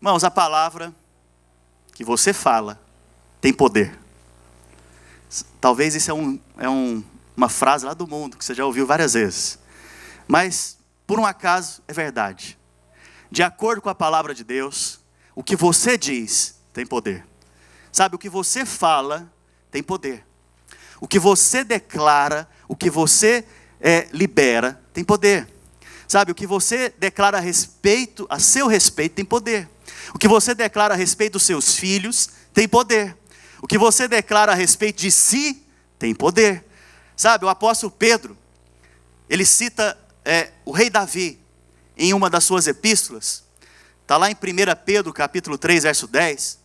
Irmãos, a palavra que você fala tem poder. Talvez isso uma frase lá do mundo, que você já ouviu várias vezes. Mas, por um acaso, é verdade. De acordo com a palavra de Deus, o que você diz tem poder. Sabe, o que você fala tem poder. O que você declara, o que você libera, tem poder. Sabe, o que você declara a seu respeito tem poder. O que você declara a respeito dos seus filhos tem poder. O que você declara a respeito de si tem poder. Sabe, o apóstolo Pedro, ele cita o rei Davi em uma das suas epístolas. Está lá em 1 Pedro capítulo 3, verso 10.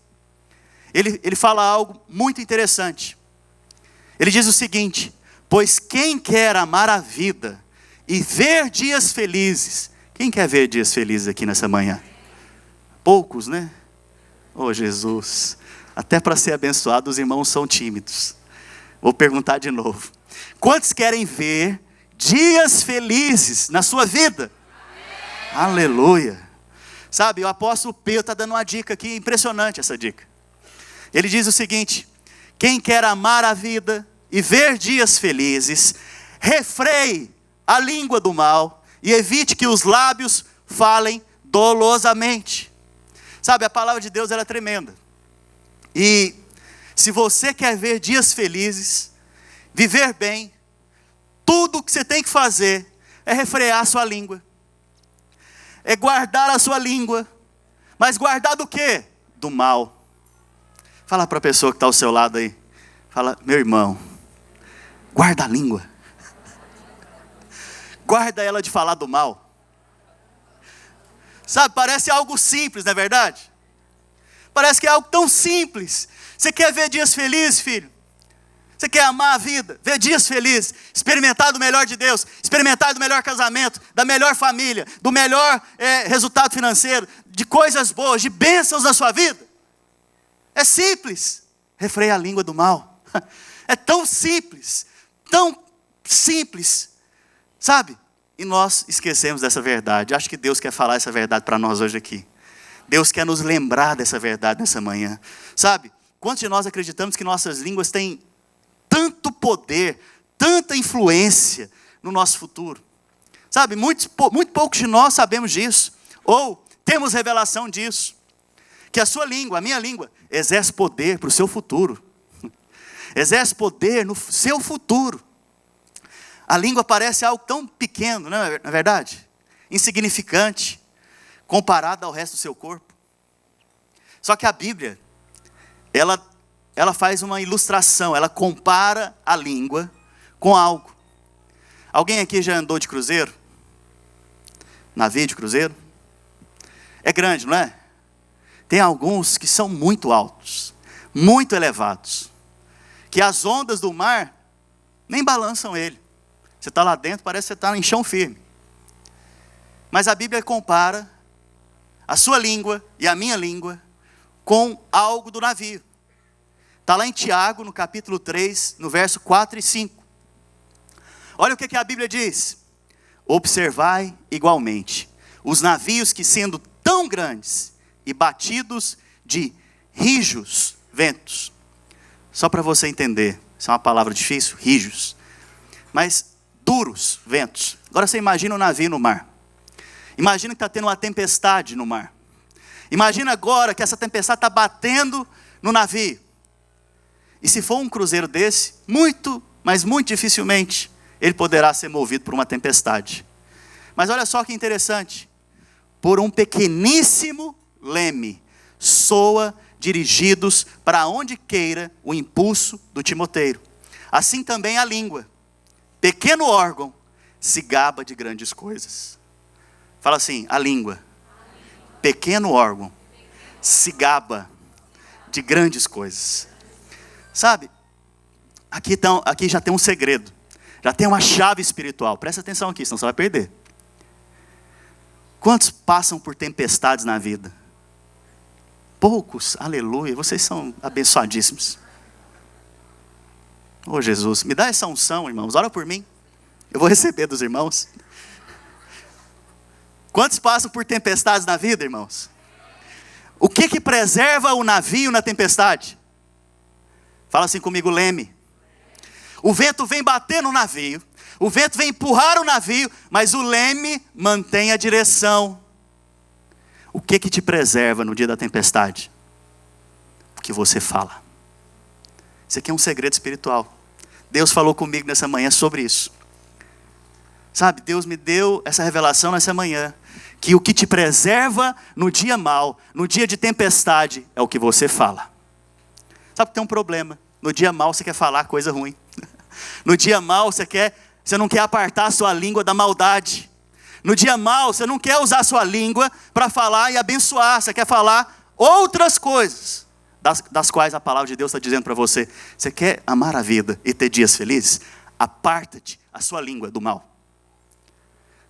Ele fala algo muito interessante. Ele diz o seguinte: pois quem quer amar a vida e ver dias felizes. Quem quer ver dias felizes aqui nessa manhã? Poucos, né? Oh, Jesus. Até para ser abençoado, os irmãos são tímidos. Vou perguntar de novo. Quantos querem ver dias felizes na sua vida? Amém. Aleluia. Sabe, o apóstolo Pedro está dando uma dica aqui, impressionante essa dica. Ele diz o seguinte: quem quer amar a vida e ver dias felizes, refreie a língua do mal e evite que os lábios falem dolosamente. Sabe, a palavra de Deus ela é tremenda. E se você quer ver dias felizes, viver bem, tudo o que você tem que fazer é refrear a sua língua. É guardar a sua língua. Mas guardar do quê? Do mal. Fala para a pessoa que está ao seu lado aí. Fala: meu irmão, guarda a língua. Guarda ela de falar do mal. Sabe, parece algo simples, não é verdade? Parece que é algo tão simples. Você quer ver dias felizes, filho? Você quer amar a vida, ver dias felizes, experimentar do melhor de Deus, experimentar do melhor casamento, da melhor família, do melhor resultado financeiro, de coisas boas, de bênçãos na sua vida? É simples. Refreie a língua do mal. É tão simples, sabe? E nós esquecemos dessa verdade. Acho que Deus quer falar essa verdade para nós hoje aqui. Deus quer nos lembrar dessa verdade nessa manhã. Sabe, quantos de nós acreditamos que nossas línguas têm tanto poder, tanta influência no nosso futuro? Sabe, muito poucos de nós sabemos disso, ou temos revelação disso. Que a sua língua, a minha língua, exerce poder para o seu futuro. Exerce poder no seu futuro. A língua parece algo tão pequeno, não é verdade? Insignificante, comparado ao resto do seu corpo. Só que a Bíblia, ela faz uma ilustração, ela compara a língua com algo. Alguém aqui já andou de cruzeiro? Navio de cruzeiro? É grande, não é? Tem alguns que são muito altos, muito elevados, que as ondas do mar nem balançam ele. Você está lá dentro, parece que você está em chão firme. Mas a Bíblia compara a sua língua e a minha língua com algo do navio. Está lá em Tiago, no capítulo 3, no verso 4 e 5. Olha o que a Bíblia diz. Observai igualmente os navios que, sendo tão grandes e batidos de rijos ventos. Só para você entender, isso é uma palavra difícil, rijos. Mas duros ventos. Agora você imagina um navio no mar. Imagina que está tendo uma tempestade no mar. Imagina agora que essa tempestade está batendo no navio. E se for um cruzeiro desse, mas muito dificilmente, ele poderá ser movido por uma tempestade. Mas olha só que interessante. Por um pequeníssimo leme, soa dirigidos para onde queira o impulso do timoteiro. Assim também a língua, pequeno órgão, se gaba de grandes coisas. Fala assim, a língua, pequeno órgão, se gaba de grandes coisas. Sabe, aqui já tem um segredo, já tem uma chave espiritual. Presta atenção aqui, senão você vai perder. Quantos passam por tempestades na vida? Poucos, aleluia, vocês são abençoadíssimos. Oh Jesus, me dá essa unção, irmãos, ora por mim. Eu vou receber dos irmãos. Quantos passam por tempestades na vida, irmãos? O que preserva o navio na tempestade? Fala assim comigo, leme. O vento vem bater no navio, o vento vem empurrar o navio, mas o leme mantém a direção. O que te preserva no dia da tempestade? O que você fala. Isso aqui é um segredo espiritual. Deus falou comigo nessa manhã sobre isso. Sabe, Deus me deu essa revelação nessa manhã, que o que te preserva no dia mau, no dia de tempestade, é o que você fala. Sabe que tem um problema. No dia mau você quer falar coisa ruim. No dia mau você não quer apartar a sua língua da maldade. No dia mau você não quer usar a sua língua para falar e abençoar. Você quer falar outras coisas, das quais a palavra de Deus está dizendo para você. Você quer amar a vida e ter dias felizes? Aparta-te a sua língua do mal.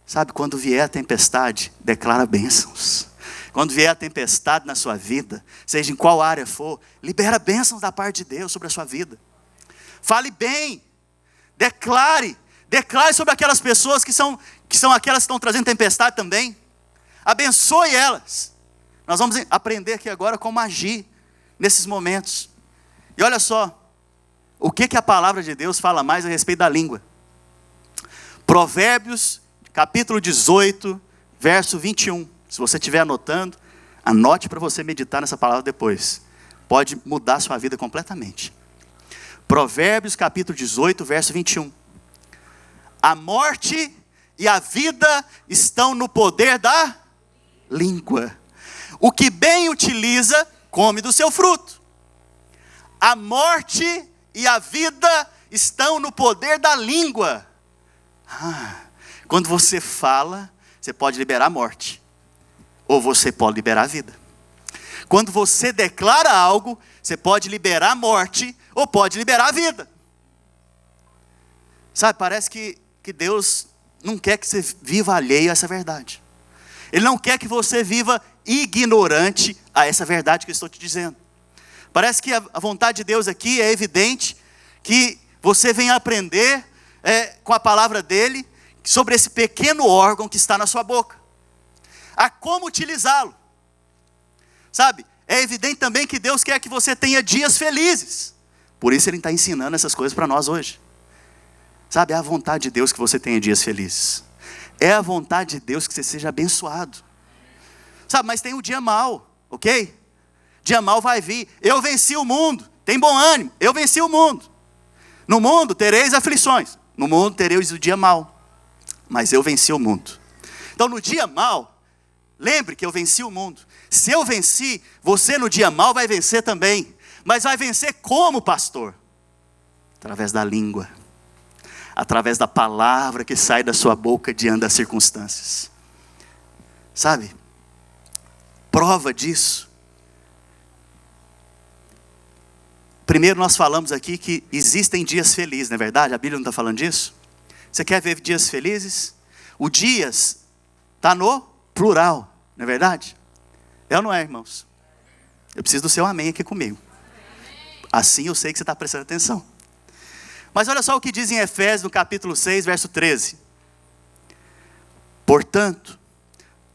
Sabe, quando vier a tempestade, declara bênçãos. Quando vier a tempestade na sua vida, seja em qual área for, libera bênçãos da parte de Deus sobre a sua vida. Fale bem, declare sobre aquelas pessoas que são aquelas que estão trazendo tempestade também. Abençoe elas. Nós vamos aprender aqui agora como agir nesses momentos. E olha só, o que a palavra de Deus fala mais a respeito da língua? Provérbios, capítulo 18, verso 21. Se você estiver anotando, anote para você meditar nessa palavra depois. Pode mudar a sua vida completamente. Provérbios, capítulo 18, verso 21. A morte e a vida estão no poder da língua. O que bem utiliza, come do seu fruto. A morte e a vida estão no poder da língua. Quando você fala, você pode liberar a morte, ou você pode liberar a vida. Quando você declara algo, você pode liberar a morte, ou pode liberar a vida. Sabe, parece que Deus não quer que você viva alheio a essa verdade. Ele não quer que você viva ignorante a essa verdade que eu estou te dizendo. Parece que a vontade de Deus aqui é evidente, que você venha aprender com a palavra dele, sobre esse pequeno órgão que está na sua boca, a como utilizá-lo. Sabe, é evidente também que Deus quer que você tenha dias felizes. Por isso Ele está ensinando essas coisas para nós hoje. Sabe, é a vontade de Deus que você tenha dias felizes. É a vontade de Deus que você seja abençoado. Sabe, mas tem o dia mau, ok? Dia mau vai vir. Eu venci o mundo. Tem bom ânimo. Eu venci o mundo. No mundo tereis aflições. No mundo tereis o dia mau. Mas eu venci o mundo. Então no dia mau, lembre que eu venci o mundo. Se eu venci, você no dia mau vai vencer também. Mas vai vencer como, pastor? Através da língua. Através da palavra que sai da sua boca diante das circunstâncias. Sabe? Prova disso. Primeiro nós falamos aqui que existem dias felizes, não é verdade? A Bíblia não está falando disso? Você quer ver dias felizes? O dias está no plural, não é verdade? É ou não é, irmãos? Eu preciso do seu amém aqui comigo. Assim eu sei que você está prestando atenção. Mas olha só o que diz em Efésios, no capítulo 6, verso 13. Portanto,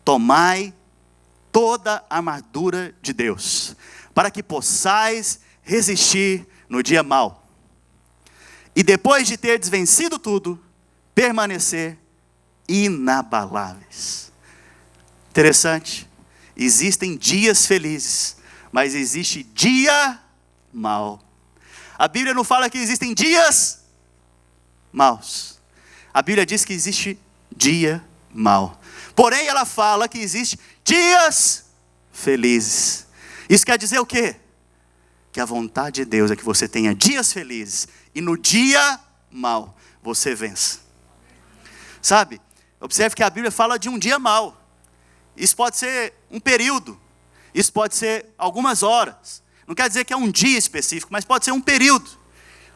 tomai toda a armadura de Deus, para que possais resistir no dia mau. E depois de ter vencido tudo, permanecer inabaláveis. Interessante. Existem dias felizes, mas existe dia mau. A Bíblia não fala que existem dias maus. A Bíblia diz que existe dia mau. Porém, ela fala que existe dias felizes. Isso quer dizer o quê? Que a vontade de Deus é que você tenha dias felizes e no dia mau você vença. Sabe? Observe que a Bíblia fala de um dia mau. Isso pode ser um período. Isso pode ser algumas horas. Não quer dizer que é um dia específico, mas pode ser um período.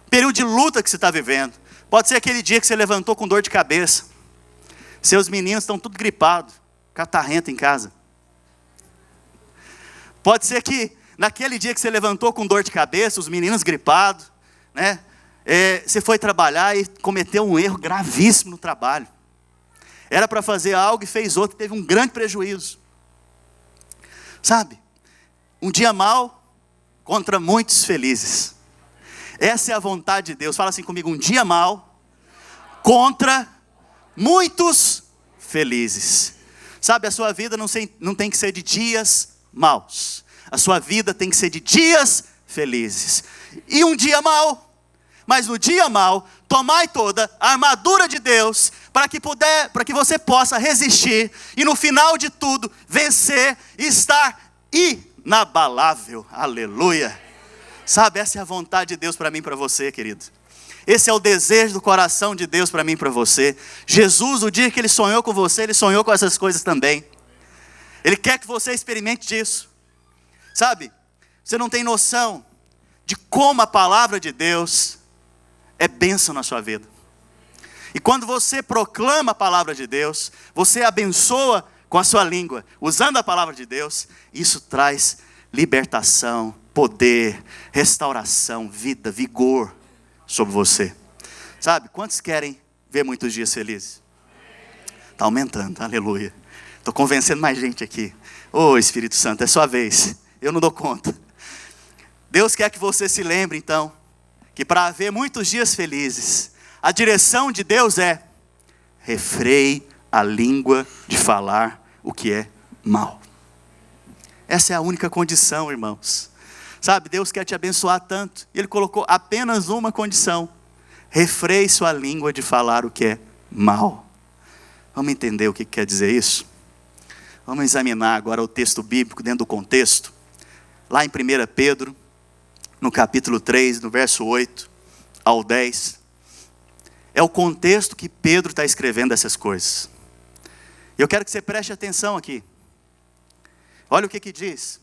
Um período de luta que você está vivendo. Pode ser aquele dia que você levantou com dor de cabeça. Seus meninos estão tudo gripados, catarrento em casa. Pode ser que naquele dia que você levantou com dor de cabeça, os meninos gripados, né? Você foi trabalhar e cometeu um erro gravíssimo no trabalho. Era para fazer algo e fez outro, teve um grande prejuízo. Sabe? Um dia mau contra muitos felizes. Essa é a vontade de Deus. Fala assim comigo: um dia mau contra muitos felizes. Sabe, a sua vida não tem que ser de dias maus. A sua vida tem que ser de dias felizes. E um dia mau, mas no dia mau, tomai toda a armadura de Deus, para que você possa resistir, e no final de tudo, vencer e estar inabalável. Aleluia. Sabe, essa é a vontade de Deus para mim e para você, querido. Esse é o desejo do coração de Deus para mim e para você. Jesus, o dia que Ele sonhou com você, Ele sonhou com essas coisas também. Ele quer que você experimente disso. Sabe, você não tem noção de como a palavra de Deus é bênção na sua vida. E quando você proclama a palavra de Deus, você abençoa com a sua língua, usando a palavra de Deus, isso traz libertação, poder, restauração, vida, vigor sobre você. Sabe, quantos querem ver muitos dias felizes? Está aumentando, aleluia. Estou convencendo mais gente aqui. Ô Espírito Santo, é sua vez, eu não dou conta. Deus quer que você se lembre então, que para haver muitos dias felizes, a direção de Deus é: refreie a língua de falar o que é mal. Essa é a única condição, irmãos. Sabe, Deus quer te abençoar tanto, e Ele colocou apenas uma condição: refreie sua língua de falar o que é mal. Vamos entender o que quer dizer isso? Vamos examinar agora o texto bíblico dentro do contexto. Lá em 1 Pedro, no capítulo 3, no verso 8 ao 10. É o contexto que Pedro está escrevendo essas coisas. Eu quero que você preste atenção aqui. Olha o que diz: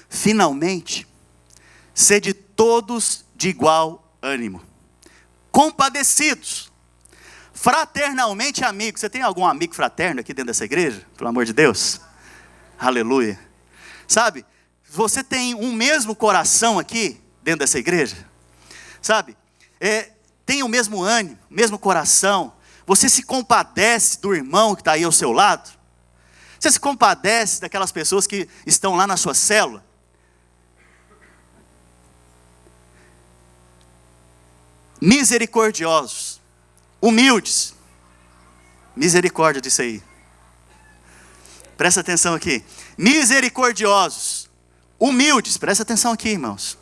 finalmente, sede todos de igual ânimo, compadecidos, fraternalmente amigos. Você tem algum amigo fraterno aqui dentro dessa igreja? Pelo amor de Deus. Aleluia. Sabe, você tem um mesmo coração aqui dentro dessa igreja? Sabe, tem o mesmo ânimo, mesmo coração. Você se compadece do irmão que está aí ao seu lado? Você se compadece daquelas pessoas que estão lá na sua célula? Misericordiosos, humildes. Misericórdia disso aí. Presta atenção aqui. Misericordiosos, humildes. Presta atenção aqui, irmãos.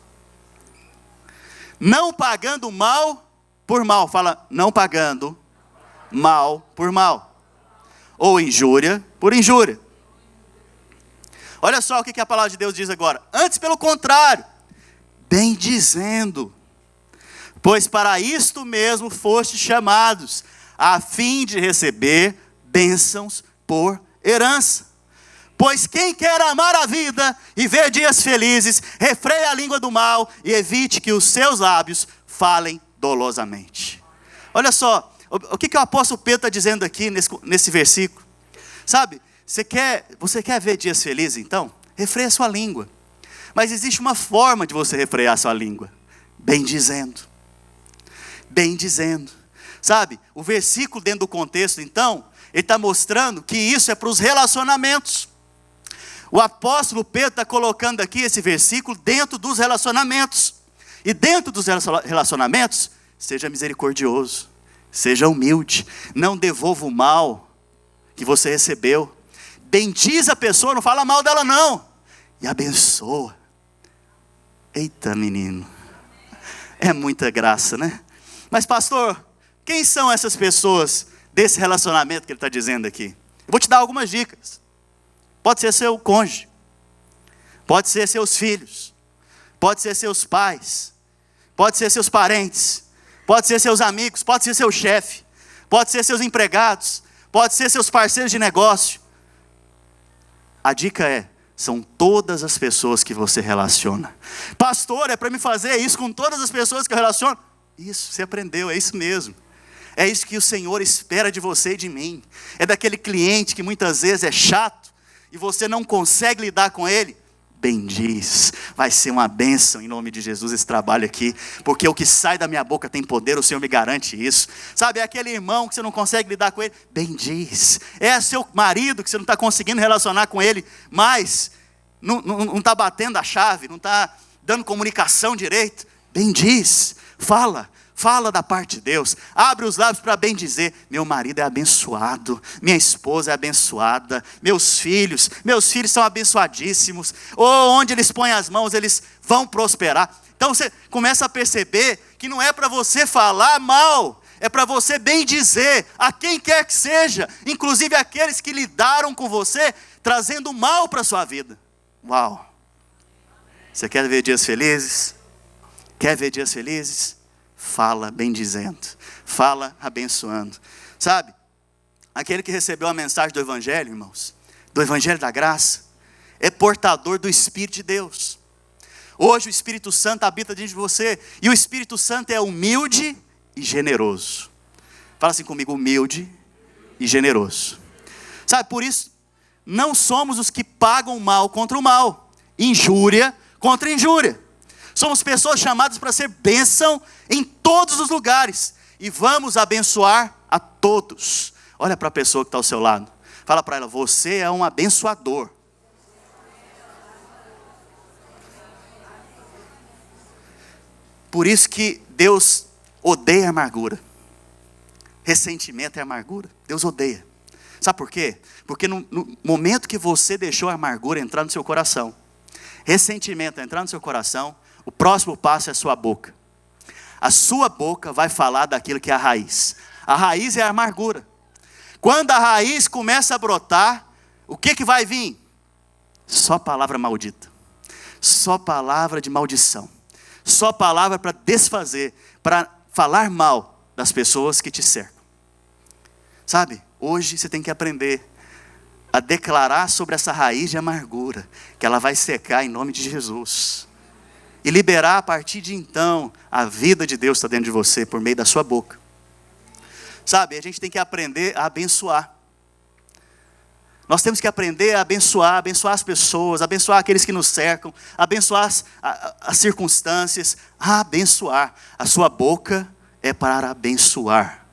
Não pagando mal por mal. Fala, não pagando mal por mal. Ou injúria por injúria. Olha só o que a palavra de Deus diz agora. Antes, pelo contrário, bendizendo. Pois para isto mesmo fostes chamados, a fim de receber bênçãos por herança. Pois quem quer amar a vida e ver dias felizes, refreie a língua do mal e evite que os seus lábios falem dolosamente. Olha só, o que o apóstolo Pedro está dizendo aqui nesse versículo? Sabe, você quer ver dias felizes então? Refreia a sua língua. Mas existe uma forma de você refrear a sua língua: bendizendo. Bendizendo. Sabe, o versículo dentro do contexto então, ele está mostrando que isso é para os relacionamentos. O apóstolo Pedro está colocando aqui esse versículo dentro dos relacionamentos. E dentro dos relacionamentos, seja misericordioso, seja humilde, não devolva o mal que você recebeu. Bendiz a pessoa, não fala mal dela não, e abençoa. Eita menino, é muita graça, né? Mas pastor, quem são essas pessoas desse relacionamento que ele está dizendo aqui? Eu vou te dar algumas dicas. Pode ser seu cônjuge, pode ser seus filhos, pode ser seus pais, pode ser seus parentes, pode ser seus amigos, pode ser seu chefe, pode ser seus empregados, pode ser seus parceiros de negócio. A dica são todas as pessoas que você relaciona. Pastor, é para me fazer isso com todas as pessoas que eu relaciono? Isso, você aprendeu, é isso mesmo. É isso que o Senhor espera de você e de mim. É daquele cliente que muitas vezes é chato e você não consegue lidar com ele. Bendiz, vai ser uma bênção em nome de Jesus esse trabalho aqui, porque o que sai da minha boca tem poder, o Senhor me garante isso. Sabe, é aquele irmão que você não consegue lidar com ele, bendiz. É seu marido que você não está conseguindo relacionar com ele, mas não está batendo a chave, não está dando comunicação direito, bendiz, fala da parte de Deus, abre os lábios para bendizer. Meu marido é abençoado, minha esposa é abençoada, meus filhos são abençoadíssimos, ou onde eles põem as mãos, eles vão prosperar. Então você começa a perceber que não é para você falar mal, é para você bendizer a quem quer que seja, inclusive aqueles que lidaram com você, trazendo mal para a sua vida. Uau! Você quer ver dias felizes? Quer ver dias felizes? Fala bendizendo, fala abençoando. Sabe, aquele que recebeu a mensagem do Evangelho, irmãos, do Evangelho da graça, é portador do Espírito de Deus. Hoje o Espírito Santo habita dentro de você, e o Espírito Santo é humilde e generoso. Fala assim comigo, humilde e generoso. Sabe, por isso, não somos os que pagam mal contra o mal, injúria contra injúria. Somos pessoas chamadas para ser bênção em todos os lugares, e vamos abençoar a todos. Olha para a pessoa que está ao seu lado, fala para ela, você é um abençoador. Por isso que Deus odeia a amargura. Ressentimento é amargura. Deus odeia. Sabe por quê? Porque no momento que você deixou a amargura entrar no seu coração, ressentimento entrar no seu coração, o próximo passo é a sua boca. A sua boca vai falar daquilo que é a raiz. A raiz é a amargura. Quando a raiz começa a brotar, o que vai vir? Só palavra maldita. Só palavra de maldição. Só palavra para desfazer, para falar mal das pessoas que te cercam. Sabe, hoje você tem que aprender a declarar sobre essa raiz de amargura, que ela vai secar em nome de Jesus. E liberar a partir de então, a vida de Deus está dentro de você, por meio da sua boca. Sabe, a gente tem que aprender a abençoar. Nós temos que aprender a abençoar as pessoas, abençoar aqueles que nos cercam, abençoar as circunstâncias, a abençoar. A sua boca é para abençoar.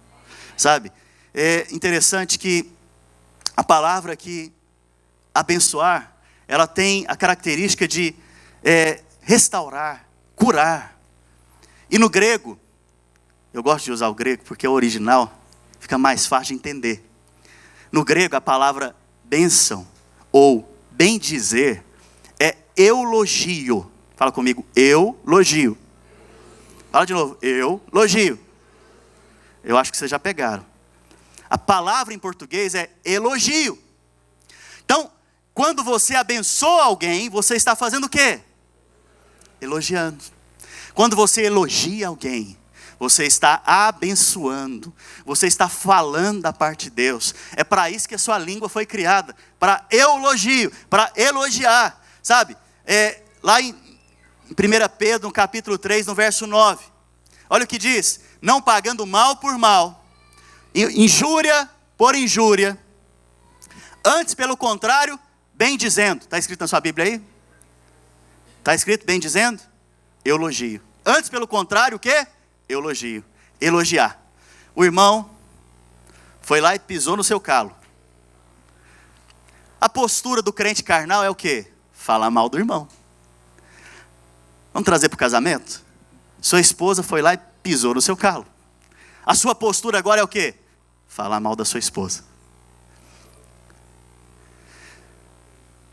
Sabe, é interessante que a palavra aqui, abençoar, ela tem a característica de restaurar, curar. E no grego, eu gosto de usar o grego porque é o original, fica mais fácil de entender. No grego, a palavra bênção ou bendizer é eulogio. Fala comigo, eulogio. Fala de novo, eulogio. Eu acho que vocês já pegaram. A palavra em português é elogio. Então, quando você abençoa alguém, você está fazendo o quê? Elogiando. Quando você elogia alguém, você está abençoando, você está falando da parte de Deus. É para isso que a sua língua foi criada, para elogio, para elogiar, sabe? Lá em 1 Pedro, no capítulo 3, no verso 9, olha o que diz, não pagando mal por mal, injúria por injúria, antes pelo contrário, bem dizendo. Está escrito na sua Bíblia aí? Está escrito bem dizendo? Elogio. Antes pelo contrário, o quê? Elogio, elogiar. O irmão foi lá e pisou no seu calo. A postura do crente carnal é o quê? Falar mal do irmão. Vamos trazer para o casamento? Sua esposa foi lá e pisou no seu calo. A sua postura agora é o quê? Falar mal da sua esposa.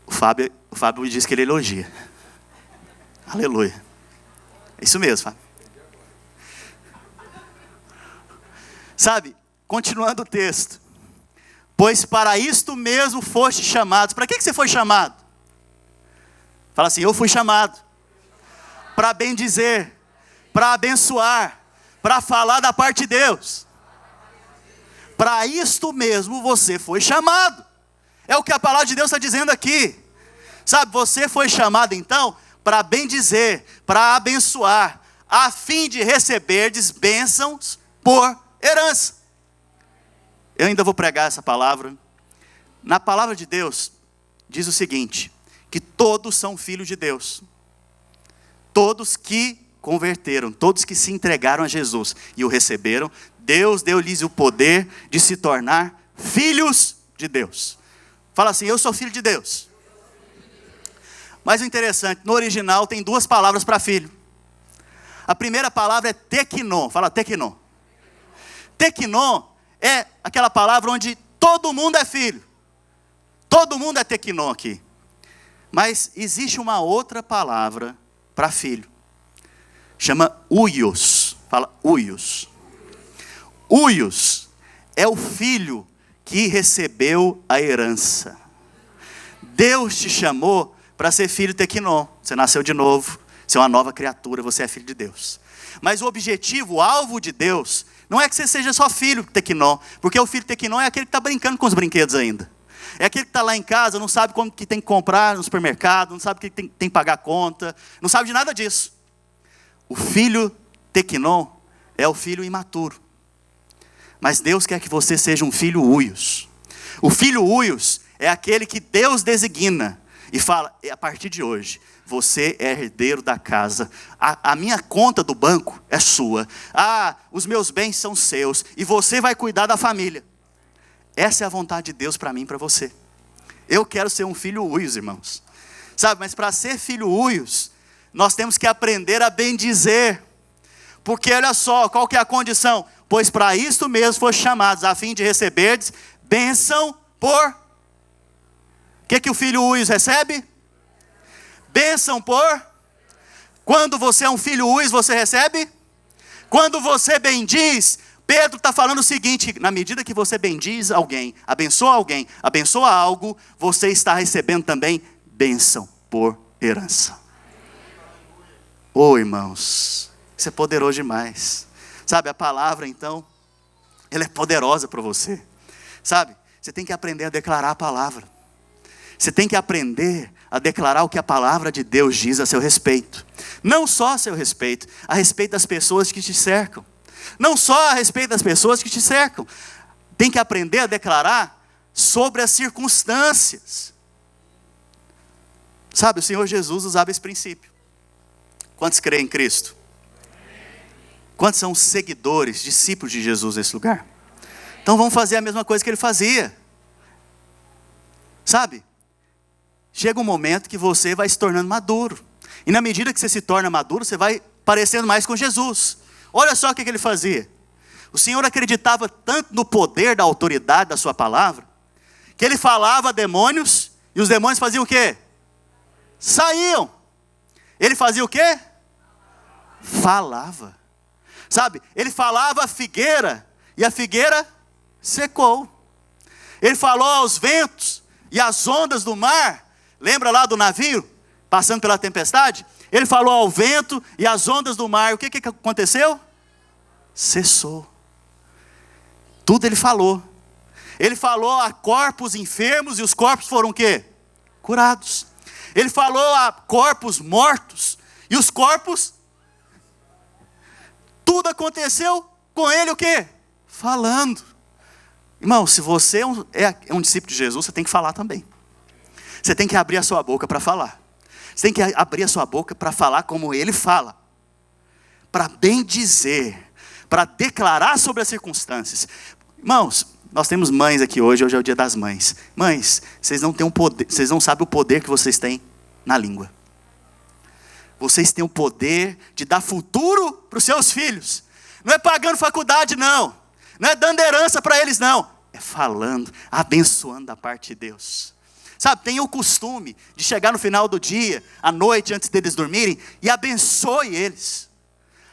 O Fábio diz que ele elogia. Aleluia. É isso mesmo, Fábio. Sabe, continuando o texto. Pois para isto mesmo foste chamados. Para que você foi chamado? Fala assim, eu fui chamado. Para bendizer, para abençoar, para falar da parte de Deus. Para isto mesmo você foi chamado. É o que a palavra de Deus está dizendo aqui. Sabe, você foi chamado então para bendizer, para abençoar, a fim de receberdes bênçãos por herança. Eu ainda vou pregar essa palavra. Na palavra de Deus, diz o seguinte, que todos são filhos de Deus. Todos que converteram, todos que se entregaram a Jesus e o receberam, Deus deu-lhes o poder de se tornar filhos de Deus. Fala assim, eu sou filho de Deus. Mas o interessante, no original tem duas palavras para filho. A primeira palavra é teknon, fala teknon. Teknon é aquela palavra onde todo mundo é filho. Todo mundo é teknon aqui. Mas existe uma outra palavra para filho. Chama huios. Fala huios. Huios é o filho que recebeu a herança. Deus te chamou para ser filho teknon. Você nasceu de novo. Você é uma nova criatura, você é filho de Deus. Mas o objetivo, o alvo de Deus, não é que você seja só filho teknon, porque o filho teknon é aquele que está brincando com os brinquedos ainda. É aquele que está lá em casa, não sabe como que tem que comprar no supermercado, não sabe que tem que pagar a conta, não sabe de nada disso. O filho teknon é o filho imaturo. Mas Deus quer que você seja um filho huios. O filho huios é aquele que Deus designa e fala, a partir de hoje, você é herdeiro da casa. A minha conta do banco é sua. Os meus bens são seus. E você vai cuidar da família. Essa é a vontade de Deus para mim e para você. Eu quero ser um filho huios, irmãos. Sabe, mas para ser filho huios, nós temos que aprender a bendizer. Porque olha só, qual que é a condição? Pois para isto mesmo foste chamados, a fim de receberdes bênção por... O que o filho huios recebe? Bênção por... Quando você é um filho huios, você recebe? Quando você bendiz, Pedro está falando o seguinte, na medida que você bendiz alguém, abençoa algo, você está recebendo também bênção por herança. Irmãos, isso é poderoso demais. Sabe, a palavra então, ela é poderosa para você. Sabe, você tem que aprender a declarar a palavra. Você tem que aprender a declarar o que a palavra de Deus diz a seu respeito. Não só a seu respeito, a respeito das pessoas que te cercam. Não só a respeito das pessoas que te cercam. Tem que aprender a declarar sobre as circunstâncias. Sabe, o Senhor Jesus usava esse princípio. Quantos creem em Cristo? Quantos são seguidores, discípulos de Jesus nesse lugar? Então vamos fazer a mesma coisa que ele fazia. Sabe? Chega um momento que você vai se tornando maduro. E na medida que você se torna maduro, você vai parecendo mais com Jesus. Olha só o que ele fazia. O Senhor acreditava tanto no poder da autoridade da sua palavra, que ele falava a demônios, e os demônios faziam o quê? Saíam. Ele fazia o quê? Falava. Sabe, ele falava a figueira, e a figueira secou. Ele falou aos ventos, e as ondas do mar, lembra lá do navio, passando pela tempestade? Ele falou ao vento e às ondas do mar, o que aconteceu? Cessou. Tudo ele falou. Ele falou a corpos enfermos e os corpos foram o quê? Curados. Ele falou a corpos mortos e os corpos... Tudo aconteceu com ele o quê? Falando. Irmão, se você é um discípulo de Jesus, você tem que falar também. Você tem que abrir a sua boca para falar. Você tem que abrir a sua boca para falar como ele fala. Para bem dizer. Para declarar sobre as circunstâncias. Irmãos, nós temos mães aqui hoje é o dia das mães. Mães, vocês não têm vocês não sabem o poder que vocês têm na língua. Vocês têm o poder de dar futuro para os seus filhos. Não é pagando faculdade, não. Não é dando herança para eles, não. É falando, abençoando da parte de Deus. Sabe, tenha o costume de chegar no final do dia, à noite, antes deles dormirem, e abençoe eles.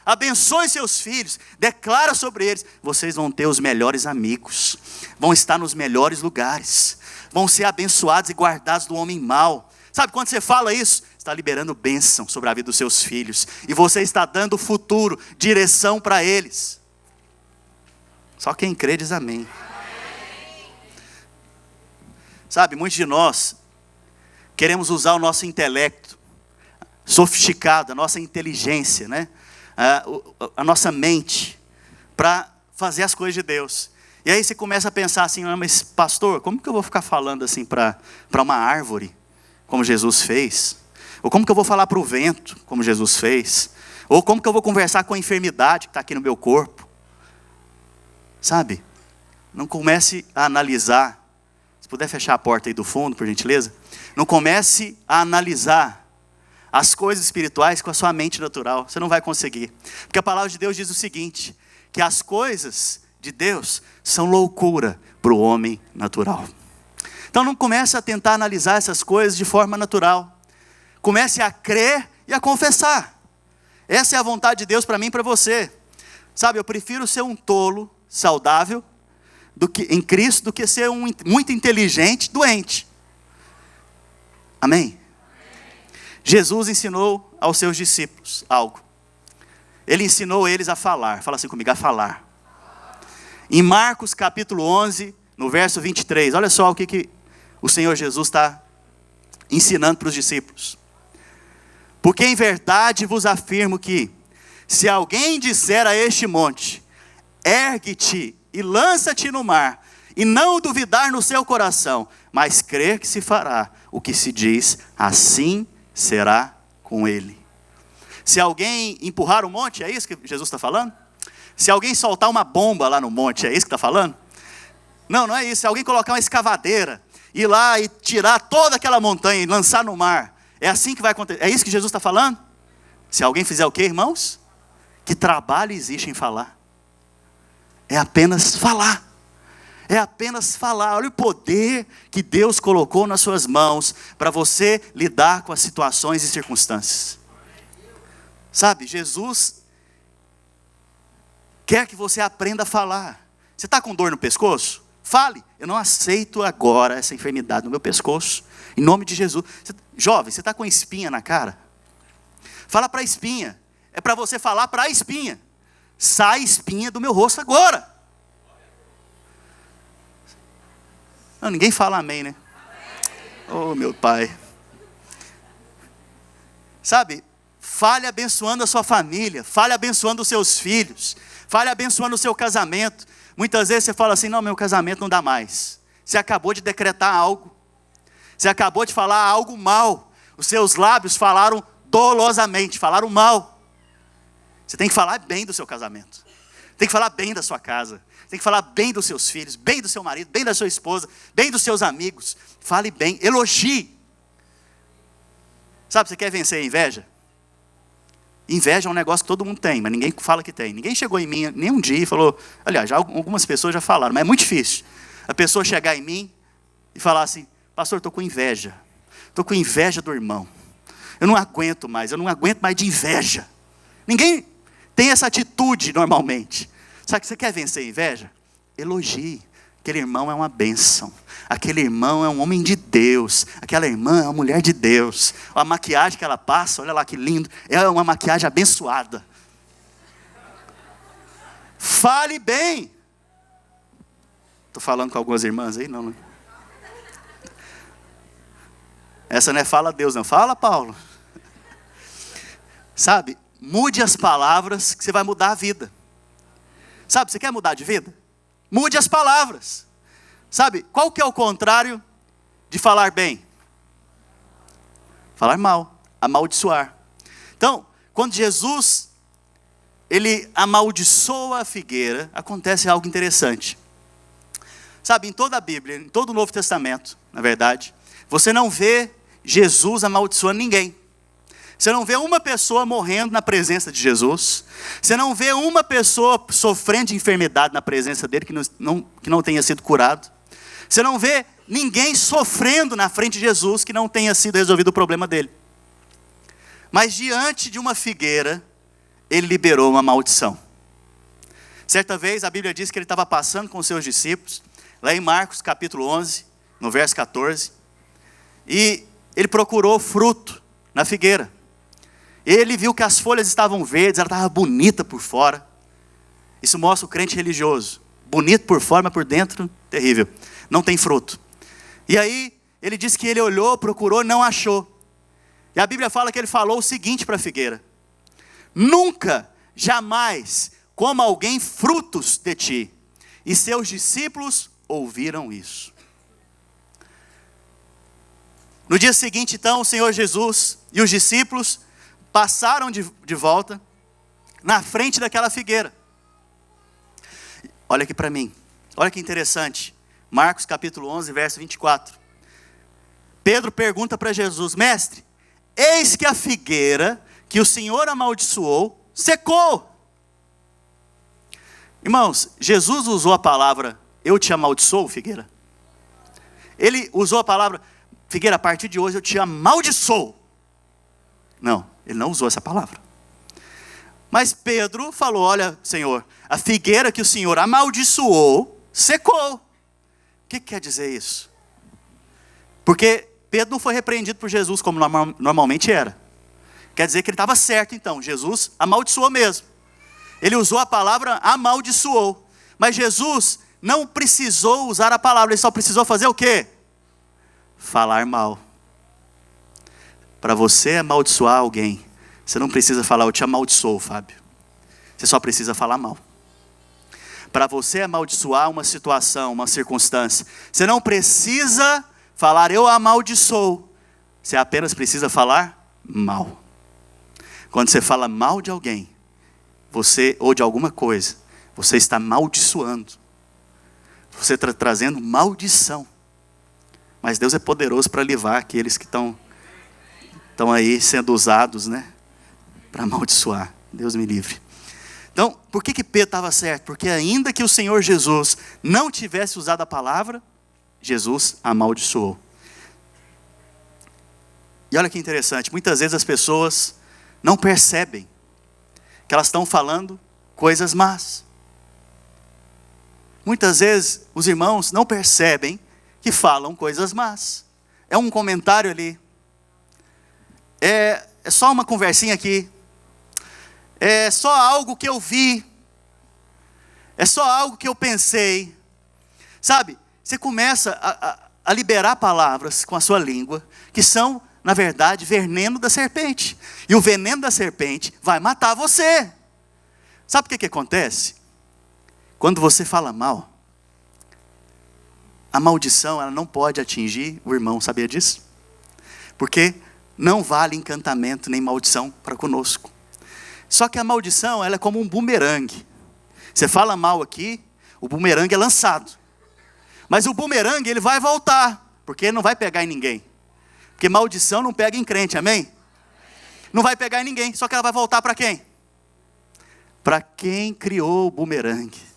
Abençoe seus filhos, declara sobre eles. Vocês vão ter os melhores amigos, vão estar nos melhores lugares, vão ser abençoados e guardados do homem mau. Sabe, quando você fala isso, está liberando bênção sobre a vida dos seus filhos. E você está dando futuro, direção para eles. Só quem crê diz amém. Sabe, muitos de nós queremos usar o nosso intelecto sofisticado, a nossa inteligência, né? A nossa mente, para fazer as coisas de Deus. E aí você começa a pensar assim, mas pastor, como que eu vou ficar falando assim para uma árvore, como Jesus fez? Ou como que eu vou falar para o vento, como Jesus fez? Ou como que eu vou conversar com a enfermidade que está aqui no meu corpo? Sabe? Não comece a analisar. Se puder fechar a porta aí do fundo, por gentileza. Não comece a analisar as coisas espirituais com a sua mente natural. Você não vai conseguir. Porque a palavra de Deus diz o seguinte, que as coisas de Deus são loucura para o homem natural. Então não comece a tentar analisar essas coisas de forma natural. Comece a crer e a confessar. Essa é a vontade de Deus para mim e para você. Sabe, eu prefiro ser um tolo, saudável, em Cristo, do que ser um muito inteligente, doente. Amém? Jesus ensinou aos seus discípulos algo. Ele ensinou eles a falar. Fala assim comigo, a falar. Em Marcos capítulo 11, no verso 23, olha só o que o Senhor Jesus está ensinando para os discípulos. Porque em verdade vos afirmo que, se alguém disser a este monte, ergue-te e lança-te no mar, e não duvidar no seu coração, mas crer que se fará o que se diz, assim será com ele. Se alguém empurrar o monte, é isso que Jesus está falando? Se alguém soltar uma bomba lá no monte, é isso que está falando? Não, não é isso. Se alguém colocar uma escavadeira, ir lá e tirar toda aquela montanha e lançar no mar, é assim que vai acontecer. É isso que Jesus está falando? Se alguém fizer o quê, irmãos? Que trabalho existe em falar? É apenas falar. É apenas falar. Olha o poder que Deus colocou nas suas mãos para você lidar com as situações e circunstâncias. Sabe, Jesus quer que você aprenda a falar. Você está com dor no pescoço? Fale. Eu não aceito agora essa enfermidade no meu pescoço. Em nome de Jesus. Jovem, você está com espinha na cara? Fala para a espinha. É para você falar para a espinha. Sai espinha do meu rosto agora. Não, ninguém fala amém, né? Oh, meu pai. Sabe, fale abençoando a sua família. Fale abençoando os seus filhos. Fale abençoando o seu casamento. Muitas vezes você fala assim, não, meu casamento não dá mais. Você acabou de decretar algo. Você acabou de falar algo mal. Os seus lábios falaram dolosamente, falaram mal. Você tem que falar bem do seu casamento. Tem que falar bem da sua casa. Tem que falar bem dos seus filhos, bem do seu marido, bem da sua esposa, bem dos seus amigos. Fale bem, elogie. Sabe, você quer vencer a inveja? Inveja é um negócio que todo mundo tem, mas ninguém fala que tem. Ninguém chegou em mim nem um dia e falou, aliás, algumas pessoas já falaram, mas é muito difícil. A pessoa chegar em mim e falar assim, pastor, estou com inveja. Estou com inveja do irmão. Eu não aguento mais de inveja. Ninguém tem essa atitude normalmente. Sabe que você quer vencer a inveja? Elogie. Aquele irmão é uma bênção. Aquele irmão é um homem de Deus. Aquela irmã é uma mulher de Deus. A maquiagem que ela passa, olha lá que lindo. É uma maquiagem abençoada. Fale bem. Estou falando com algumas irmãs aí? Não. Essa não é fala Deus, não. Fala, Paulo. Sabe, mude as palavras que você vai mudar a vida. Sabe, você quer mudar de vida? Mude as palavras. Sabe, qual que é o contrário de falar bem? Falar mal, amaldiçoar. Então, quando Jesus, ele amaldiçoa a figueira, acontece algo interessante. Sabe, em toda a Bíblia, em todo o Novo Testamento, na verdade, você não vê Jesus amaldiçoando ninguém. Você não vê uma pessoa morrendo na presença de Jesus. Você não vê uma pessoa sofrendo de enfermidade na presença dele que não tenha sido curado. Você não vê ninguém sofrendo na frente de Jesus que não tenha sido resolvido o problema dele. Mas diante de uma figueira, ele liberou uma maldição. Certa vez a Bíblia diz que ele estava passando com os seus discípulos, lá em Marcos capítulo 11, no verso 14, e ele procurou fruto na figueira. Ele viu que as folhas estavam verdes, ela estava bonita por fora. Isso mostra o crente religioso. Bonito por fora, mas por dentro, terrível. Não tem fruto. E aí, ele disse que ele olhou, procurou, não achou. E a Bíblia fala que ele falou o seguinte para a figueira: nunca, jamais, coma alguém frutos de ti. E seus discípulos ouviram isso. No dia seguinte, então, o Senhor Jesus e os discípulos passaram de volta na frente daquela figueira. Olha aqui para mim. Olha que interessante. Marcos capítulo 11, verso 24. Pedro pergunta para Jesus: mestre, eis que a figueira que o Senhor amaldiçoou secou. Irmãos, Jesus usou a palavra, eu te amaldiçoo, figueira. Ele usou a palavra, figueira, a partir de hoje eu te amaldiçoo. Não, ele não usou essa palavra. Mas Pedro falou, olha, Senhor, a figueira que o Senhor amaldiçoou, secou. O que quer dizer isso? Porque Pedro não foi repreendido por Jesus como normalmente era. Quer dizer que ele estava certo então, Jesus amaldiçoou mesmo. Ele usou a palavra amaldiçoou. Mas Jesus não precisou usar a palavra, ele só precisou fazer o quê? Falar mal. Para você amaldiçoar alguém, você não precisa falar, eu te amaldiçoo, Fábio. Você só precisa falar mal. Para você amaldiçoar uma situação, uma circunstância, você não precisa falar, eu amaldiçoo. Você apenas precisa falar mal. Quando você fala mal de alguém, você, ou de alguma coisa, você está amaldiçoando. Você está trazendo maldição. Mas Deus é poderoso para livrar aqueles que estão aí sendo usados, né, para amaldiçoar. Deus me livre. Então, por que Pedro estava certo? Porque ainda que o Senhor Jesus não tivesse usado a palavra, Jesus amaldiçoou. E olha que interessante, muitas vezes as pessoas não percebem que elas estão falando coisas más. Muitas vezes os irmãos não percebem que falam coisas más. É um comentário ali. É só uma conversinha aqui. É só algo que eu vi. É só algo que eu pensei. Sabe, você começa a liberar palavras com a sua língua, que são, na verdade, veneno da serpente. E o veneno da serpente vai matar você. Sabe o que acontece? Quando você fala mal, a maldição ela não pode atingir o irmão, sabia disso? Porque não vale encantamento nem maldição para conosco. Só que a maldição ela é como um bumerangue. Você fala mal aqui, o bumerangue é lançado. Mas o bumerangue ele vai voltar, porque ele não vai pegar em ninguém. Porque maldição não pega em crente, amém? Não vai pegar em ninguém, só que ela vai voltar para quem? Para quem criou o bumerangue.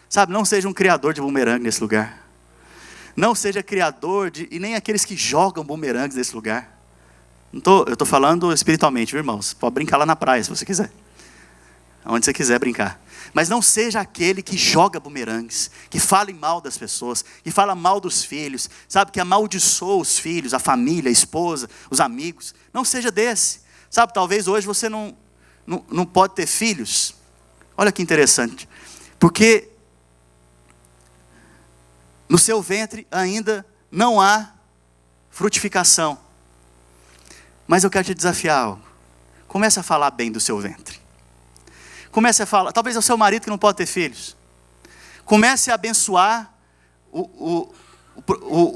Sabe, não seja um criador de bumerangue nesse lugar. Não seja criador e nem aqueles que jogam bumerangues nesse lugar. Eu estou falando espiritualmente, viu, irmãos? Pode brincar lá na praia se você quiser. Onde você quiser brincar. Mas não seja aquele que joga bumerangues, que fala mal das pessoas, que fala mal dos filhos, sabe, que amaldiçoa os filhos, a família, a esposa, os amigos. Não seja desse. Sabe, talvez hoje você não pode ter filhos. Olha que interessante. Porque no seu ventre ainda não há frutificação. Mas eu quero te desafiar algo. Comece a falar bem do seu ventre. Comece a falar, talvez é o seu marido que não pode ter filhos. Comece a abençoar o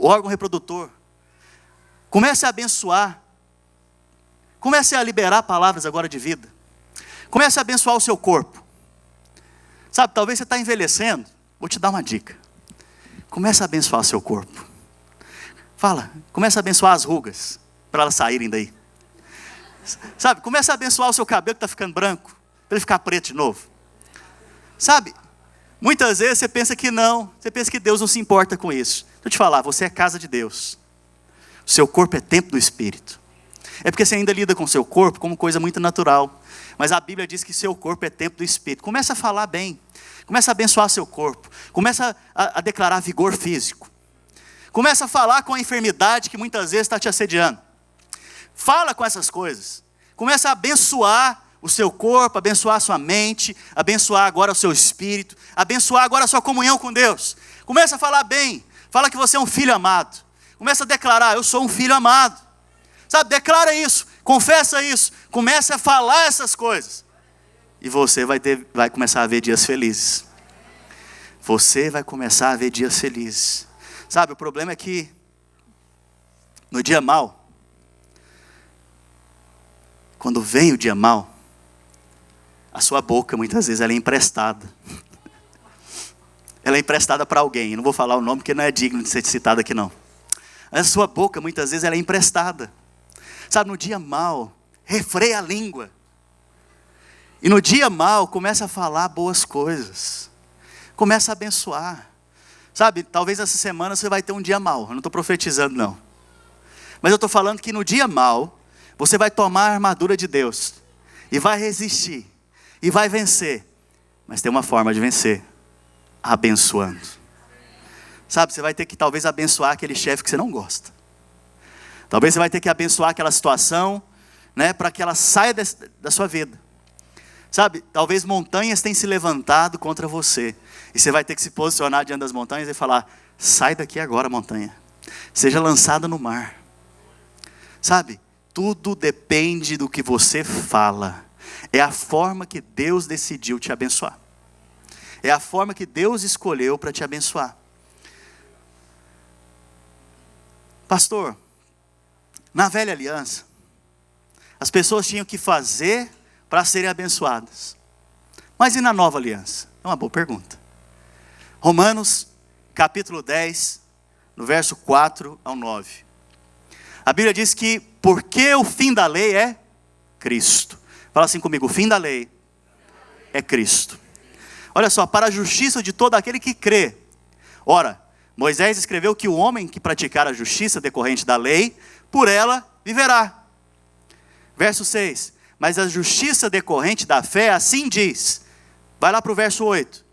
órgão reprodutor. Comece a abençoar. Comece a liberar palavras agora de vida. Comece a abençoar o seu corpo. Sabe, talvez você está envelhecendo. Vou te dar uma dica. Comece a abençoar o seu corpo. Fala, comece a abençoar as rugas, para elas saírem daí. Sabe, comece a abençoar o seu cabelo que está ficando branco, para ele ficar preto de novo. Sabe, muitas vezes você pensa que não, você pensa que Deus não se importa com isso. Deixa eu te falar, você é casa de Deus. O seu corpo é templo do Espírito. É porque você ainda lida com o seu corpo como coisa muito natural. Mas a Bíblia diz que seu corpo é templo do Espírito. Comece a falar bem. Comece a abençoar seu corpo. Comece a declarar vigor físico. Comece a falar com a enfermidade que muitas vezes está te assediando. Fala com essas coisas. Comece a abençoar o seu corpo, abençoar a sua mente, abençoar agora o seu espírito, abençoar agora a sua comunhão com Deus. Comece a falar bem. Fala que você é um filho amado. Comece a declarar, eu sou um filho amado. Sabe, declara isso, confessa isso, comece a falar essas coisas. E você vai começar a ver dias felizes. Você vai começar a ver dias felizes. Sabe, o problema é que no dia mau, quando vem o dia mau, a sua boca muitas vezes ela é emprestada. Ela é emprestada para alguém. Eu não vou falar o nome porque não é digno de ser citado aqui não. A sua boca muitas vezes ela é emprestada. Sabe, no dia mau, refreia a língua. E no dia mau, começa a falar boas coisas. Começa a abençoar. Sabe, talvez essa semana você vai ter um dia mau. Eu não estou profetizando, não. Mas eu estou falando que no dia mau, você vai tomar a armadura de Deus. E vai resistir. E vai vencer. Mas tem uma forma de vencer. Abençoando. Sabe, você vai ter que talvez abençoar aquele chefe que você não gosta. Talvez você vai ter que abençoar aquela situação, né, para que ela saia da sua vida. Sabe, talvez montanhas tenham se levantado contra você. E você vai ter que se posicionar diante das montanhas e falar: sai daqui agora, montanha. Seja lançado no mar. Sabe, tudo depende do que você fala. É a forma que Deus decidiu te abençoar. É a forma que Deus escolheu para te abençoar. Pastor, na velha aliança, as pessoas tinham que fazer para serem abençoadas. Mas e na nova aliança? É uma boa pergunta. Romanos, capítulo 10, no verso 4 ao 9. A Bíblia diz que, porque o fim da lei é Cristo. Fala assim comigo: o fim da lei é Cristo. Olha só, para a justiça de todo aquele que crê. Ora, Moisés escreveu que o homem que praticar a justiça decorrente da lei, por ela viverá. Verso 6. Mas a justiça decorrente da fé, assim diz. Vai lá para o verso 8.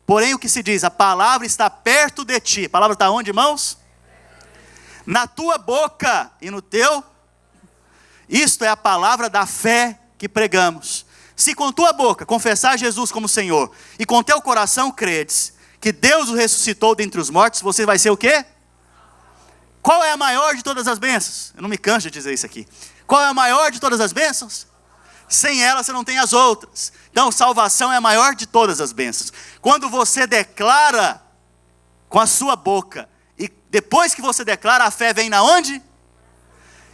Porém o que se diz, a palavra está perto de ti. A palavra está onde, irmãos? Na tua boca e no teu. Isto é a palavra da fé que pregamos. Se com tua boca confessar Jesus como Senhor, e com teu coração credes que Deus o ressuscitou dentre os mortos, você vai ser o quê? Qual é a maior de todas as bênçãos? Eu não me canso de dizer isso aqui. Qual é a maior de todas as bênçãos? Sem ela você não tem as outras. Então salvação é a maior de todas as bênçãos. Quando você declara com a sua boca, e depois que você declara, a fé vem na onde?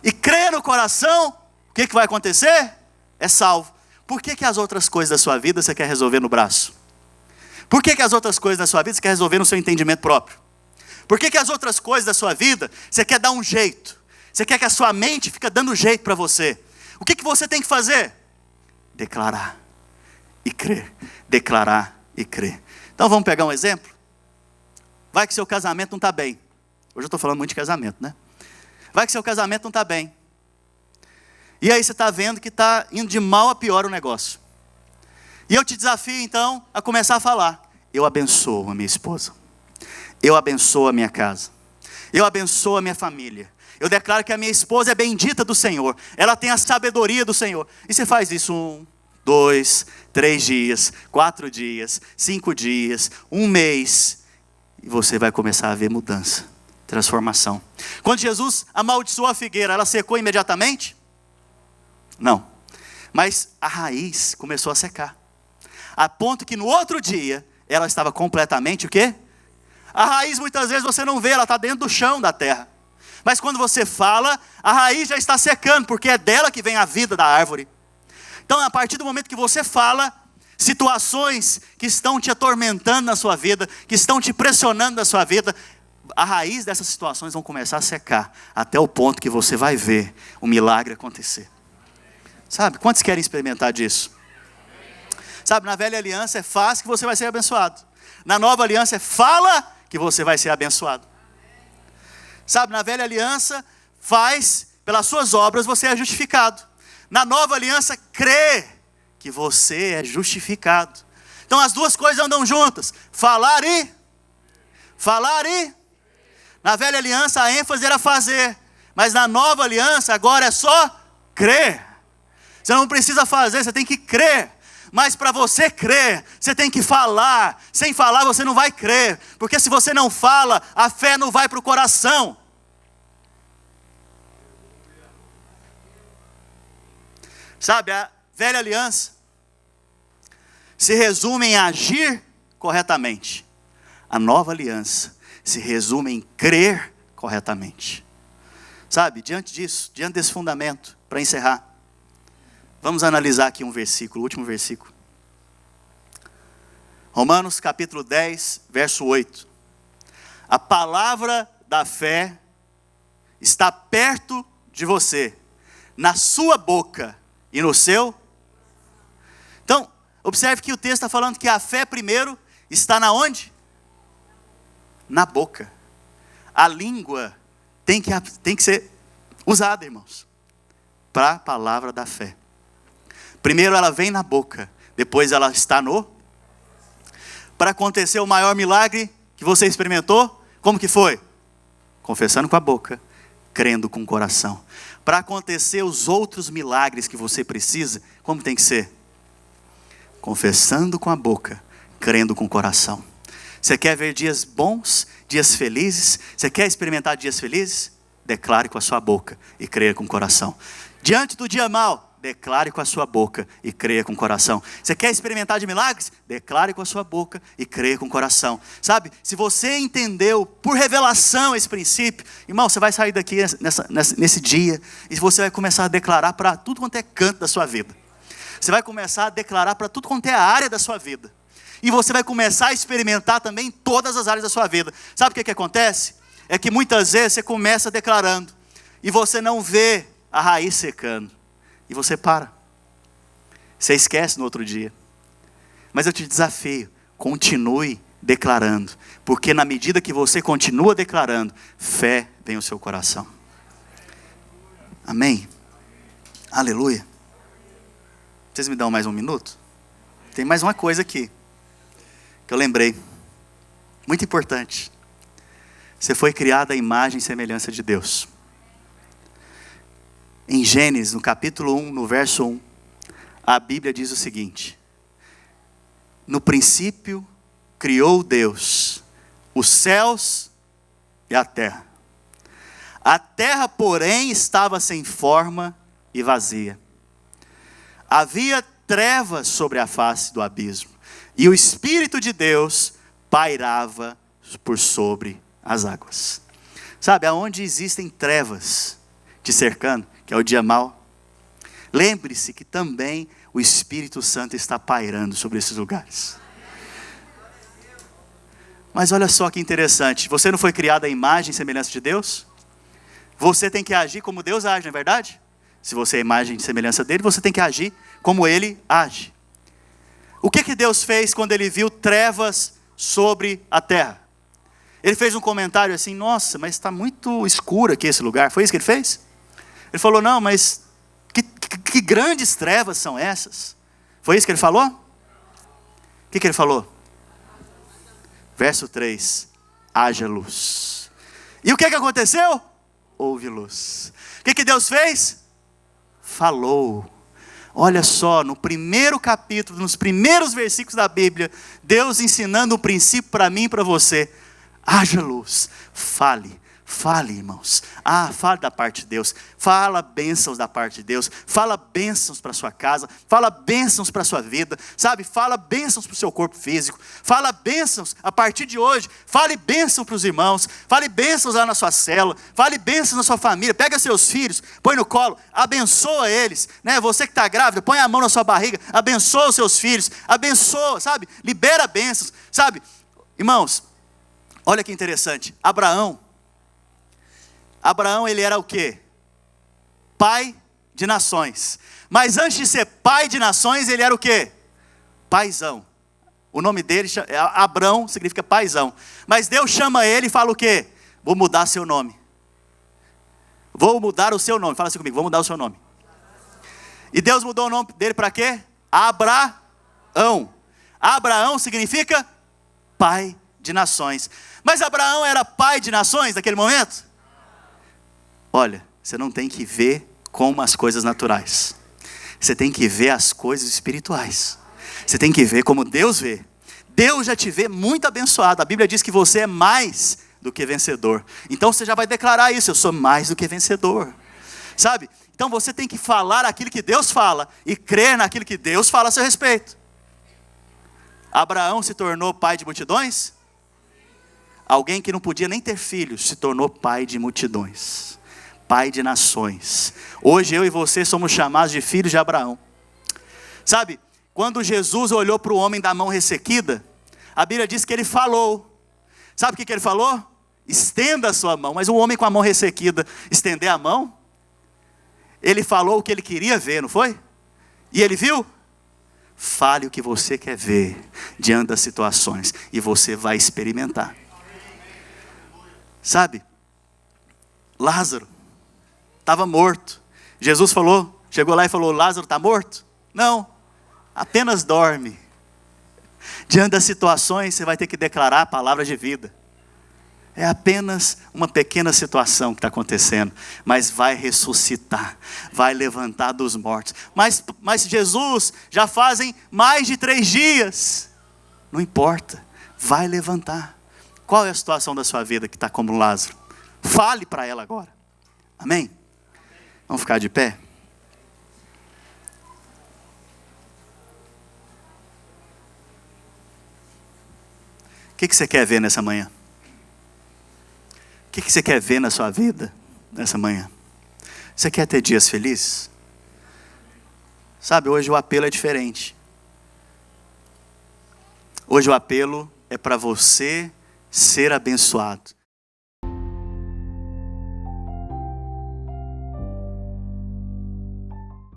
E crê no coração, o que vai acontecer? É salvo. Por que as outras coisas da sua vida você quer resolver no braço? Por que as outras coisas da sua vida você quer resolver no seu entendimento próprio? Por que as outras coisas da sua vida você quer dar um jeito? Você quer que a sua mente fique dando jeito para você? O que você tem que fazer? Declarar e crer. Declarar e crer. Então vamos pegar um exemplo? Vai que seu casamento não está bem. Hoje eu estou falando muito de casamento, né? Vai que seu casamento não está bem. E aí você está vendo que está indo de mal a pior o negócio. E eu te desafio então a começar a falar: eu abençoo a minha esposa. Eu abençoo a minha casa. Eu abençoo a minha família. Eu declaro que a minha esposa é bendita do Senhor. Ela tem a sabedoria do Senhor. E você faz isso 1, 2, 3 dias, 4 dias, 5 dias, 1 mês. E você vai começar a ver mudança, transformação. Quando Jesus amaldiçoou a figueira, ela secou imediatamente? Não. Mas a raiz começou a secar. A ponto que no outro dia, ela estava completamente o quê? A raiz muitas vezes você não vê, ela está dentro do chão da terra. Mas quando você fala, a raiz já está secando, porque é dela que vem a vida da árvore. Então, a partir do momento que você fala, situações que estão te atormentando na sua vida, que estão te pressionando na sua vida, a raiz dessas situações vão começar a secar, até o ponto que você vai ver o milagre acontecer. Sabe, quantos querem experimentar disso? Sabe, na velha aliança é fácil que você vai ser abençoado. Na nova aliança é fala que você vai ser abençoado. Sabe, na velha aliança, faz, pelas suas obras você é justificado. Na nova aliança, crê que você é justificado. Então as duas coisas andam juntas. Falar e... Na velha aliança a ênfase era fazer. Mas na nova aliança agora é só crer. Você não precisa fazer, você tem que crer. Mas para você crer, você tem que falar. Sem falar você não vai crer. Porque se você não fala, a fé não vai para o coração. Sabe, a velha aliança se resume em agir corretamente. A nova aliança se resume em crer corretamente. Sabe, diante disso, diante desse fundamento, para encerrar, vamos analisar aqui um versículo, o último versículo. Romanos capítulo 10, verso 8. A palavra da fé está perto de você, na sua boca e no seu. Então, observe que o texto está falando que a fé primeiro está na onde? Na boca. A língua tem que ser usada, irmãos, para a palavra da fé. Primeiro ela vem na boca, depois ela está no. Para acontecer o maior milagre que você experimentou, como que foi? Confessando com a boca, crendo com o coração. Para acontecer os outros milagres que você precisa, como tem que ser? Confessando com a boca, crendo com o coração. Você quer ver dias bons, dias felizes? Você quer experimentar dias felizes? Declare com a sua boca e creia com o coração. Diante do dia mau, declare com a sua boca e creia com o coração. Você quer experimentar de milagres? Declare com a sua boca e creia com o coração. Sabe, se você entendeu por revelação esse princípio, irmão, você vai sair daqui nesse dia e você vai começar a declarar para tudo quanto é canto da sua vida. Você vai começar a declarar para tudo quanto é área da sua vida. E você vai começar a experimentar também em todas as áreas da sua vida. Sabe o que acontece? É que muitas vezes você começa declarando e você não vê a raiz secando. E você para. Você esquece no outro dia. Mas eu te desafio, continue declarando. Porque na medida que você continua declarando, fé vem ao seu coração. Amém? Aleluia. Vocês me dão mais um minuto? Tem mais uma coisa aqui que eu lembrei. Muito importante. Você foi criado à imagem e semelhança de Deus. Em Gênesis, no capítulo 1, no verso 1, a Bíblia diz o seguinte: no princípio criou Deus os céus e a terra. A terra, porém, estava sem forma e vazia. Havia trevas sobre a face do abismo, e o Espírito de Deus pairava por sobre as águas. Sabe, aonde existem trevas te cercando, que é o dia mau, lembre-se que também o Espírito Santo está pairando sobre esses lugares. Mas olha só que interessante, você não foi criado à imagem e semelhança de Deus? Você tem que agir como Deus age, não é verdade? Se você é a imagem e semelhança dele, você tem que agir como ele age. O que Deus fez quando ele viu trevas sobre a terra? Ele fez um comentário assim: nossa, mas está muito escuro aqui esse lugar. Foi isso que ele fez? Ele falou: não, mas que grandes trevas são essas? Foi isso que ele falou? O que ele falou? Verso 3: haja luz. E o que aconteceu? Houve luz. O que Deus fez? Falou. Olha só, no primeiro capítulo, nos primeiros versículos da Bíblia, Deus ensinando um princípio para mim e para você. Haja luz, fale, irmãos. Fale da parte de Deus, fala bênçãos da parte de Deus, fala bênçãos para sua casa, fala bênçãos para sua vida, sabe? Fala bênçãos para o seu corpo físico, fala bênçãos a partir de hoje, fale bênção para os irmãos, fale bênçãos lá na sua célula, fale bênçãos na sua família, pega seus filhos, põe no colo, abençoa eles, né? Você que está grávida, põe a mão na sua barriga, abençoa os seus filhos, abençoa, sabe? Libera bênçãos, sabe? Irmãos, olha que interessante, Abraão, ele era o quê? Pai de nações. Mas antes de ser pai de nações, ele era o quê? Paizão. O nome dele, Abrão, significa paizão. Mas Deus chama ele e fala o quê? Vou mudar seu nome. Vou mudar o seu nome. Fala assim comigo, vou mudar o seu nome. E Deus mudou o nome dele para quê? Abraão. Abraão significa pai de nações. Mas Abraão era pai de nações naquele momento? Olha, você não tem que ver como as coisas naturais. Você tem que ver as coisas espirituais. Você tem que ver como Deus vê. Deus já te vê muito abençoado. A Bíblia diz que você é mais do que vencedor. Então você já vai declarar isso: eu sou mais do que vencedor. Sabe? Então você tem que falar aquilo que Deus fala e crer naquilo que Deus fala a seu respeito. Abraão se tornou pai de multidões? Alguém que não podia nem ter filhos se tornou pai de multidões. Pai de nações. Hoje eu e você somos chamados de filhos de Abraão. Sabe, quando Jesus olhou para o homem da mão ressequida, a Bíblia diz que ele falou. Sabe o que ele falou? Estenda a sua mão. Mas o homem com a mão ressequida, estender a mão? Ele falou o que ele queria ver, não foi? E ele viu? Fale o que você quer ver diante das situações e você vai experimentar. Sabe? Lázaro estava morto. Jesus falou, chegou lá e falou: Lázaro está morto? Não, apenas dorme. Diante das situações você vai ter que declarar a palavra de vida. É apenas uma pequena situação que está acontecendo, mas vai ressuscitar, vai levantar dos mortos. Mas Jesus, já fazem mais de 3 dias. Não importa, vai levantar. Qual é a situação da sua vida que está como Lázaro? Fale para ela agora. Amém? Vamos ficar de pé? O que você quer ver nessa manhã? O que você quer ver na sua vida nessa manhã? Você quer ter dias felizes? Sabe, hoje o apelo é diferente. Hoje o apelo é para você ser abençoado.